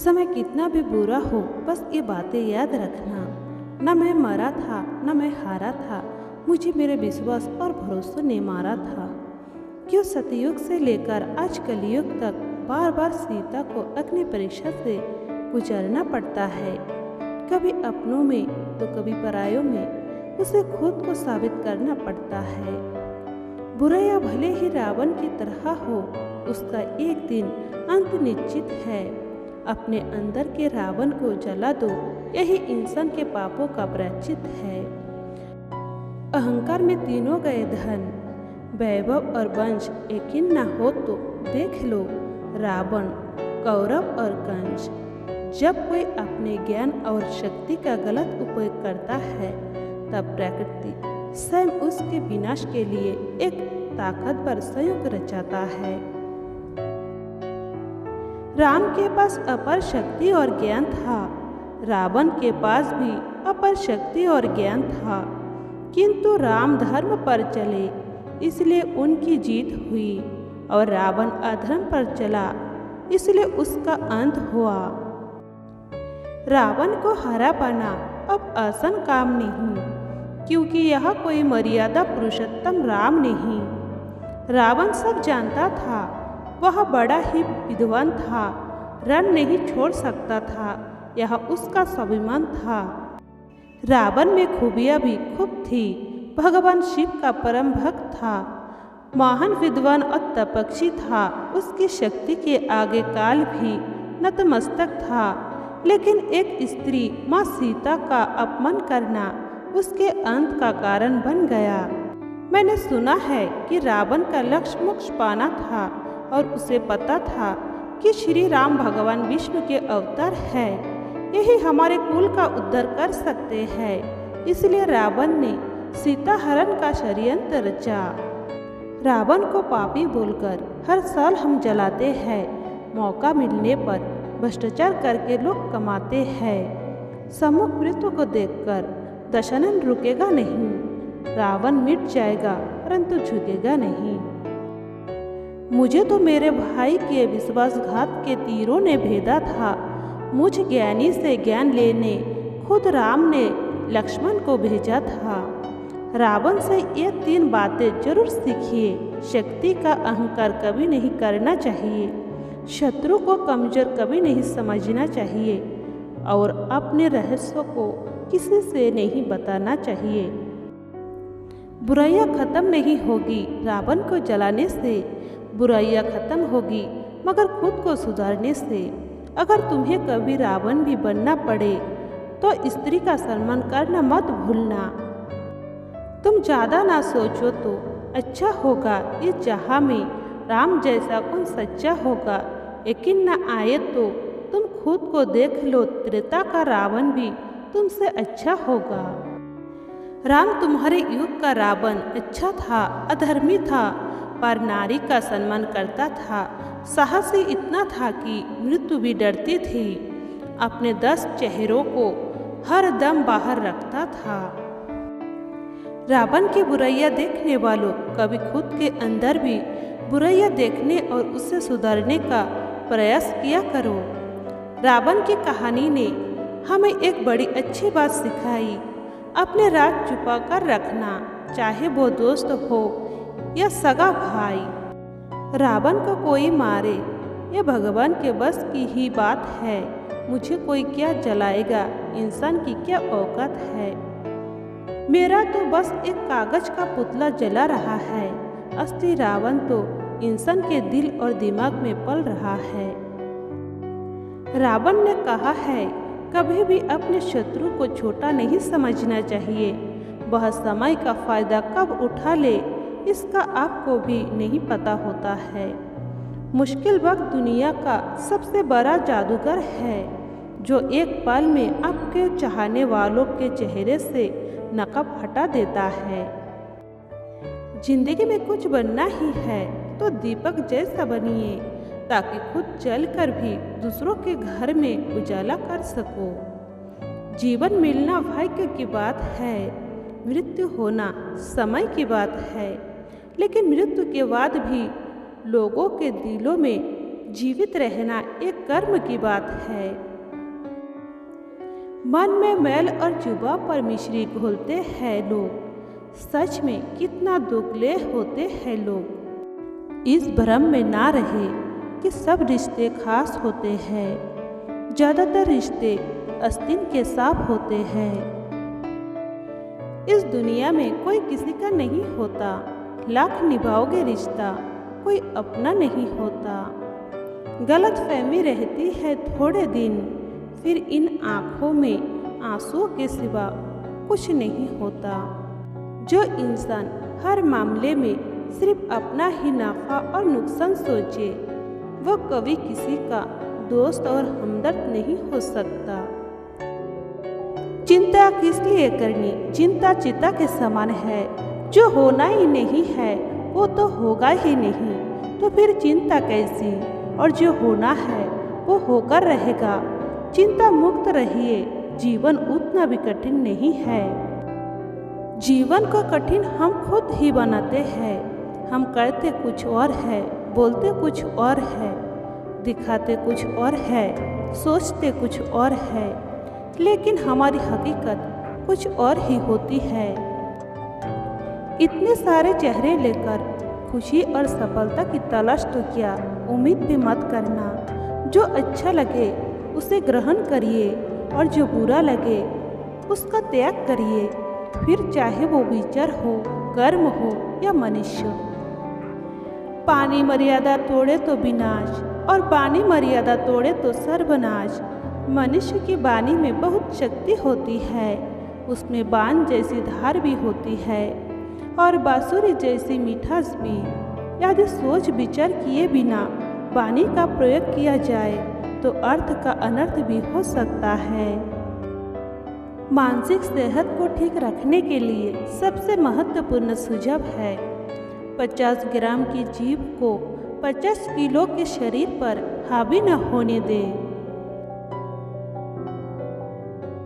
समय कितना भी बुरा हो, बस ये बातें याद रखना। न मैं मरा था, न मैं हारा था, मुझे मेरे विश्वास और भरोसे ने मारा था। क्यों सतयुग से लेकर आज कलयुग तक बार बार सीता को अग्नि परीक्षा से गुजरना पड़ता है। कभी अपनों में तो कभी परायों में उसे खुद को साबित करना पड़ता है। बुराइयां भले ही रावण की तरह हो, उसका एक दिन अंत निश्चित है। अपने अंदर के रावण को जला दो, यही इंसान के पापों का प्रायश्चित है। अहंकार में तीनों गए धन, वैभव और वंश, यकीन न हो तो देख लो रावण, कौरव और कंस। जब कोई अपने ज्ञान और शक्ति का गलत उपयोग करता है, तब प्रकृति स्वयं उसके विनाश के लिए एक ताकतवर संयोग रचाता है। राम के पास अपर शक्ति और ज्ञान था, रावण के पास भी अपर शक्ति और ज्ञान था, किंतु राम धर्म पर चले इसलिए उनकी जीत हुई और रावण अधर्म पर चला इसलिए उसका अंत हुआ। रावण को हरा पाना अब आसान काम नहीं, क्योंकि यह कोई मर्यादा पुरुषोत्तम राम नहीं। रावण सब जानता था, वह बड़ा ही विद्वान था, रण नहीं छोड़ सकता था, यह उसका स्वाभिमान था। रावण में खूबियाँ भी खूब थी, भगवान शिव का परम भक्त था, महान विद्वान और तपस्वी था, उसकी शक्ति के आगे काल भी नतमस्तक था। लेकिन एक स्त्री माँ सीता का अपमान करना उसके अंत का कारण बन गया। मैंने सुना है कि रावण का लक्ष्य मोक्ष पाना था और उसे पता था कि श्री राम भगवान विष्णु के अवतार है, यही हमारे कुल का उद्धार कर सकते हैं। इसलिए रावण ने सीता हरण का षड्यंत्र रचा। रावण को पापी बोलकर हर साल हम जलाते हैं, मौका मिलने पर भ्रष्टाचार करके लोग कमाते हैं। सम्मुख मृत्यु को देखकर दशानन रुकेगा नहीं, रावण मिट जाएगा परंतु झुकेगा नहीं। मुझे तो मेरे भाई के विश्वासघात के तीरों ने भेदा था, मुझ ज्ञानी से ज्ञान लेने खुद राम ने लक्ष्मण को भेजा था। रावण से ये 3 बातें जरूर सीखिए। शक्ति का अहंकार कभी नहीं करना चाहिए, शत्रु को कमजोर कभी नहीं समझना चाहिए और अपने रहस्यों को किसी से नहीं बताना चाहिए। बुराइयां खत्म नहीं होगी रावण को जलाने से, बुराइयां खत्म होगी मगर खुद को सुधारने से। अगर तुम्हें कभी रावण भी बनना पड़े तो स्त्री का सम्मान करना मत भूलना। तुम ज़्यादा ना सोचो तो अच्छा होगा, इस जहाँ में राम जैसा कौन सच्चा होगा। यकीन न आए तो तुम खुद को देख लो, त्रेता का रावण भी तुमसे अच्छा होगा। राम तुम्हारे युग का रावण अच्छा था, अधर्मी था, पर नारी का सम्मान करता था, साहसी इतना था कि मृत्यु भी डरती थी। अपने 10 चेहरों को हर दम बाहर रखता था। रावण की बुराइयां देखने वालों, कभी खुद के अंदर भी बुराइयां देखने और उसे सुधारने का प्रयास किया करो। रावण की कहानी ने हमें एक बड़ी अच्छी बात सिखाई, अपने राज छुपा कर रखना, चाहे वो दोस्त हो या सगा भाई। रावण को कोई मारे, यह भगवान के बस की ही बात है। मुझे कोई क्या जलाएगा, इंसान की क्या औकात है। मेरा तो बस एक कागज का पुतला जला रहा है, असली रावण तो इंसान के दिल और दिमाग में पल रहा है। रावण ने कहा है, कभी भी अपने शत्रु को छोटा नहीं समझना चाहिए। वह समय का फायदा कब उठा ले इसका आपको भी नहीं पता होता है। मुश्किल वक्त दुनिया का सबसे बड़ा जादूगर है, जो एक पल में आपके चाहने वालों के चेहरे से नकाब हटा देता है। जिंदगी में कुछ बनना ही है तो दीपक जैसा बनिए, ताकि खुद जलकर भी दूसरों के घर में उजाला कर सको। जीवन मिलना भाग्य की बात है, मृत्यु होना समय की बात है, लेकिन मृत्यु के बाद भी लोगों के दिलों में जीवित रहना एक कर्म की बात है। मन में मैल और जुबां पर मिश्री घोलते हैं लोग, सच में कितना दुगले होते हैं लोग। इस भ्रम में ना रहे कि सब रिश्ते खास होते हैं, ज़्यादातर रिश्ते आस्तीन के सांप होते हैं। इस दुनिया में कोई किसी का नहीं होता, लाख निभाओगे रिश्ता कोई अपना नहीं होता। गलत फहमी रहती है थोड़े दिन, फिर इन आँखों में आंसुओं के सिवा कुछ नहीं होता। जो इंसान हर मामले में सिर्फ अपना ही नफा और नुकसान सोचे, वह कभी किसी का दोस्त और हमदर्द नहीं हो सकता। चिंता किस लिए करनी, चिंता चिता के समान है। जो होना ही नहीं है वो तो होगा ही नहीं, तो फिर चिंता कैसी। और जो होना है वो होकर रहेगा। चिंता मुक्त रहिए, जीवन उतना भी कठिन नहीं है। जीवन को कठिन हम खुद ही बनाते हैं। हम करते कुछ और है, बोलते कुछ और है, दिखाते कुछ और है, सोचते कुछ और है, लेकिन हमारी हकीकत कुछ और ही होती है। इतने सारे चेहरे लेकर खुशी और सफलता की तलाश तो क्या, उम्मीद भी मत करना। जो अच्छा लगे उसे ग्रहण करिए और जो बुरा लगे उसका त्याग करिए, फिर चाहे वो विचार हो, कर्म हो या मनुष्य। पानी मर्यादा तोड़े तो विनाश और पानी मर्यादा तोड़े तो सर्वनाश। मनुष्य की वाणी में बहुत शक्ति होती है, उसमें बाण जैसी धार भी होती है और बांसुरी जैसी मिठास भी। यदि सोच विचार किए बिना वाणी का प्रयोग किया जाए तो अर्थ का अनर्थ भी हो सकता है। मानसिक सेहत को ठीक रखने के लिए सबसे महत्वपूर्ण सुझाव है 50 ग्राम की जीभ को 50 किलो के शरीर पर हावी न होने दें।